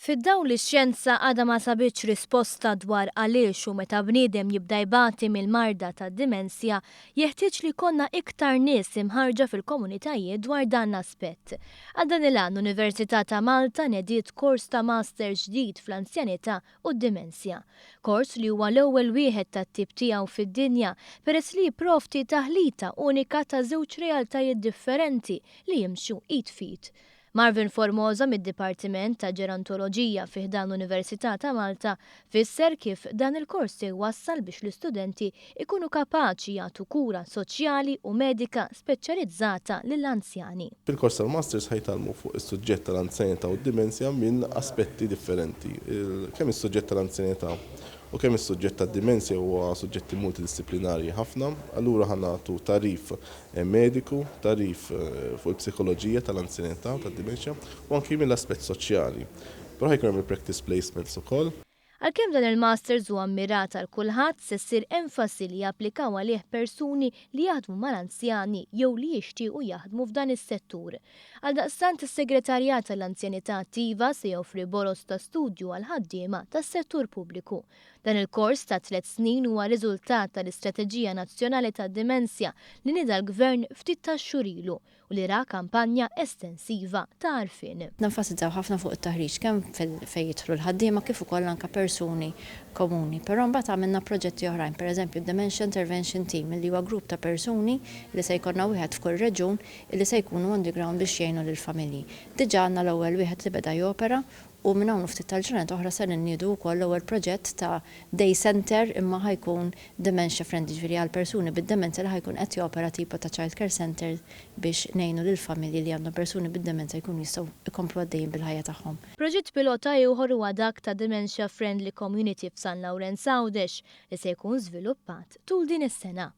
Fid-dawl ix-xjenza għadha ma sabitx risposta dwar għaliex u meta bniedem jibda jbati mill-marda tad-dimensja jeħtieġ li jkollna iktar nies imħarġa fil-komunitajiet dwar dan l-aspett. Għal dan il-għan Università ta' Malta nediet kors ta' master ġdid fl-anzjanità u d-dimensja. Kors li huwa l-ewwel wieħed tat-tip tiegħu fid-dinja peress li jipprovdi taħlita unika ta' żewġ realtajiet differenti li jimxu id fit. Marvin Formosa mid-Dipartiment ta' Ġerantoloġija fih dan l-Università ta' Malta fisser kif dan il-kors se jwassal biex l-istudenti ikunu kapaċi jagħtu kura soċjali u medika speċjalizzata lill-anzjani. Fil-kors tal-Masters ħajtalmu fuq is-suġġett tal-anzjanità u d-dimensja minn aspetti differenti. Kemm is-suġġett tal-anzjanità u kemm is-suġġett tad-dimensja huwa suġġetti multidisciplinarji ħafna, allura ħanatu tarif mediku, tarif fuq il-psikoloġija tal-anzjanità u tad-dimensja u anki mill-aspett soċjali. Però ħajkun hemm il-practice placements ukoll. Għalkemm dan il-masters huwa mmirat għal kulħadd se ssir enfasi li japplikaw għalih persuni li jaħdmu mal-anzjani jew li jixtiequ jaħdmu f'dan is-settur. Għaldaqstant is-Segretarjat tal-Anzjanità Attiva se joffri boros ta' studju għal ħaddiema tas-settur pubbliku. Dan il-kors ta' 3 snin huwa riżultat tal-Istrateġija Nazzjonali tad-Dimensja li nida l-Gvern ftit tax-xhur ilu u li ra kampanja estensiva ta' għarfien. Nenfasizzaw ħafna fuq it-taħriġ kemm fejn jidħlu l-ħaddiema kif ukoll anke persuni komuni. Però mbagħad għamilna proġetti oħrajn, pereżempju Dementia Intervention Team li huwa grupp ta' persuni li se jkollna wieħed f'kull reġun li se jkunu underground biex jgħinu lill-familji. Diġà għandna l-ewwel wieħed li beda jopera u minn hawn ftit tal-ġranet oħra se ninniedu wkoll l-ewwel proġett ta' day center imma ħajkun dementia friendly ġifieri għal persuni bid-demenza li ħajkun qed jopera tipo ta' child care center biex ngħinu lill-familji li għandhom persuni bid-demenza jkunu jistgħu jkomplu għaddejjin bil-ħajja tagħhom. Proġett pilota ieħor huwa dak ta' Dementia Friendly Community f'San Lawrence Għawdex li se jkun żviluppat tul din is-sena.